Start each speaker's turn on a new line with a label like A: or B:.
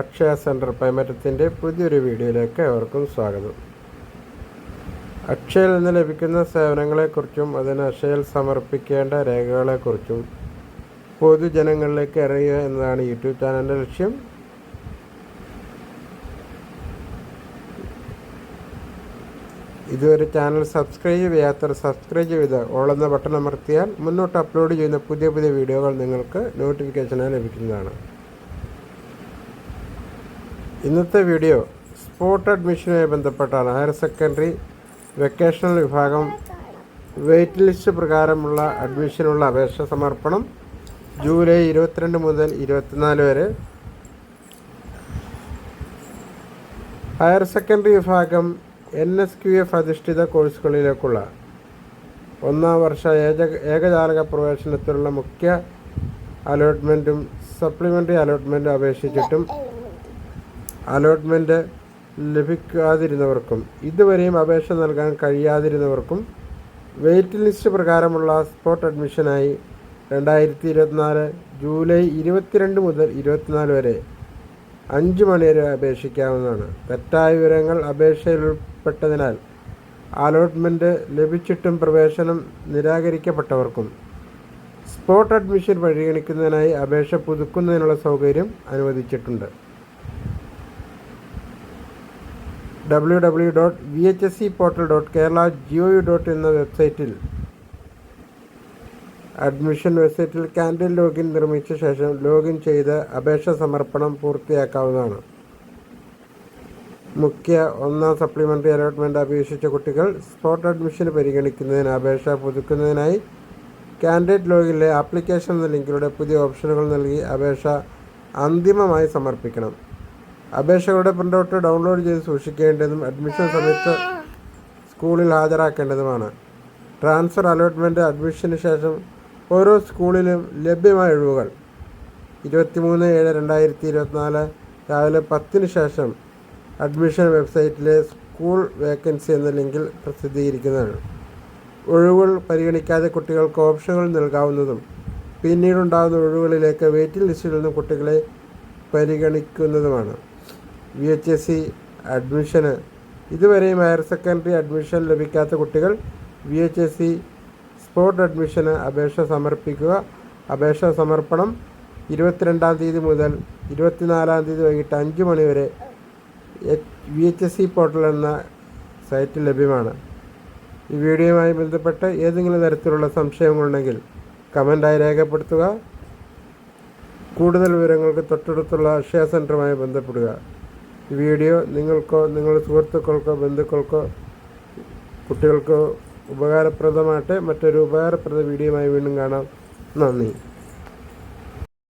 A: Akshaya centre പൈമറ്റത്തിൻ്റെ പുതിയൊരു വീഡിയോയിലേക്ക് ഏവർക്കും സ്വാഗതം. അക്ഷയയിൽ നിന്ന് ലഭിക്കുന്ന സേവനങ്ങളെക്കുറിച്ചും അതിന് അക്ഷയയിൽ സമർപ്പിക്കേണ്ട രേഖകളെക്കുറിച്ചും പൊതുജനങ്ങളിലേക്ക് അറിയുക എന്നതാണ് യൂട്യൂബ് ചാനലിൻ്റെ ലക്ഷ്യം. ഇതുവരെ ചാനൽ സബ്സ്ക്രൈബ് ചെയ്യാത്തവർ സബ്സ്ക്രൈബ് ചെയ്ത് ഓൾ എന്ന ബട്ടൺ അമർത്തിയാൽ മുന്നോട്ട് അപ്ലോഡ് ചെയ്യുന്ന പുതിയ വീഡിയോകൾ നിങ്ങൾക്ക് നോട്ടിഫിക്കേഷനായി ലഭിക്കുന്നതാണ്. ഇന്നത്തെ വീഡിയോ സ്പോട്ട് അഡ്മിഷനുമായി ബന്ധപ്പെട്ടാണ്. ഹയർ സെക്കൻഡറി വെക്കേഷണൽ വിഭാഗം വെയിറ്റ് ലിസ്റ്റ് പ്രകാരമുള്ള അഡ്മിഷനുള്ള അപേക്ഷ സമർപ്പണം ജൂലൈ 22 മുതൽ 24 വരെ. ഹയർ സെക്കൻഡറി വിഭാഗം NSQF അധിഷ്ഠിത കോഴ്സുകളിലേക്കുള്ള 1-ാം വർഷ ഏകജാലക പ്രവേശനത്തിലുള്ള മുഖ്യ അലോട്ട്മെൻറ്റും സപ്ലിമെൻ്ററി അലോട്ട്മെൻറ്റും അപേക്ഷിച്ചിട്ടും അലോട്ട്മെൻറ്റ് ലഭിക്കാതിരുന്നവർക്കും ഇതുവരെയും അപേക്ഷ നൽകാൻ കഴിയാതിരുന്നവർക്കും വെയിറ്റ് ലിസ്റ്റ് പ്രകാരമുള്ള സ്പോട്ട് അഡ്മിഷനായി 2024 ജൂലൈ 22 മുതൽ 24 വരെ 5 മണി വരെ അപേക്ഷിക്കാവുന്നതാണ്. തെറ്റായ വിവരങ്ങൾ അപേക്ഷയിൽ ഉൾപ്പെട്ടതിനാൽ അലോട്ട്മെൻറ്റ് ലഭിച്ചിട്ടും പ്രവേശനം നിരാകരിക്കപ്പെട്ടവർക്കും സ്പോട്ട് അഡ്മിഷൻ പരിഗണിക്കുന്നതിനായി അപേക്ഷ പുതുക്കുന്നതിനുള്ള സൗകര്യം അനുവദിച്ചിട്ടുണ്ട്. www.vhseportal.kerala.gov. എന്ന വെബ്സൈറ്റിൽ അഡ്മിഷൻ വെബ്സൈറ്റിൽ കാൻഡിൽ ലോഗിൻ നിർമ്മിച്ച ശേഷം ലോഗിൻ ചെയ്ത് അപേക്ഷ സമർപ്പണം പൂർത്തിയാക്കാവുന്നതാണ്. മുഖ്യ 1-ാം സപ്ലിമെൻ്ററി അലോട്ട്മെൻറ്റ് അപേക്ഷിച്ച കുട്ടികൾ സ്പോട്ട് അഡ്മിഷൻ പരിഗണിക്കുന്നതിന് അപേക്ഷ പുതുക്കുന്നതിനായി കാൻഡിഡേറ്റ് ലോഗിനിലെ ആപ്ലിക്കേഷൻ എന്ന ലിങ്കിലൂടെ പുതിയ ഓപ്ഷനുകൾ നൽകി അപേക്ഷ അന്തിമമായി സമർപ്പിക്കണം. അപേക്ഷകളുടെ പ്രിൻ്റൗട്ട് ഡൗൺലോഡ് ചെയ്ത് സൂക്ഷിക്കേണ്ടതും അഡ്മിഷൻ സമയത്ത് സ്കൂളിൽ ഹാജരാക്കേണ്ടതുമാണ്. ട്രാൻസ്ഫർ അലോട്ട്മെൻറ്റ് അഡ്മിഷന് ശേഷം ഓരോ സ്കൂളിലും ലഭ്യമായ ഒഴിവുകൾ 23/7/2024 രാവിലെ 10 ശേഷം അഡ്മിഷൻ വെബ്സൈറ്റിലെ സ്കൂൾ വേക്കൻസി എന്ന ലിങ്കിൽ പ്രസിദ്ധീകരിക്കുന്നതാണ്. ഒഴിവുകൾ പരിഗണിക്കാതെ കുട്ടികൾക്ക് ഓപ്ഷനുകൾ നൽകാവുന്നതും പിന്നീടുണ്ടാകുന്ന ഒഴിവുകളിലേക്ക് വെയിറ്റിംഗ് ലിസ്റ്റിൽ നിന്നും കുട്ടികളെ പരിഗണിക്കുന്നതുമാണ്. VHSE അഡ്മിഷന് ഇതുവരെയും ഹയർ സെക്കൻഡറി അഡ്മിഷൻ ലഭിക്കാത്ത കുട്ടികൾ VHSE സ്പോട്ട് അഡ്മിഷന് അപേക്ഷ സമർപ്പിക്കുക. അപേക്ഷ സമർപ്പണം 22-ാം തീയതി മുതൽ 24-ാം തീയതി വൈകിട്ട് 5 മണി വരെ VHSE പോർട്ടൽ എന്ന സൈറ്റിൽ ലഭ്യമാണ്. ഈ വീഡിയോയുമായി ബന്ധപ്പെട്ട് ഏതെങ്കിലും തരത്തിലുള്ള സംശയങ്ങളുണ്ടെങ്കിൽ കമൻ്റായി രേഖപ്പെടുത്തുക. കൂടുതൽ വിവരങ്ങൾക്ക് തൊട്ടടുത്തുള്ള അക്ഷയ സെൻറ്ററുമായി ബന്ധപ്പെടുക. ഈ വീഡിയോ നിങ്ങൾക്കോ നിങ്ങളുടെ സുഹൃത്തുക്കൾക്കോ ബന്ധുക്കൾക്കോ കുട്ടികൾക്കോ ഉപകാരപ്രദമായിട്ട് മറ്റൊരു ഉപകാരപ്രദ വീഡിയോയുമായി വീണ്ടും കാണാം. നന്ദി.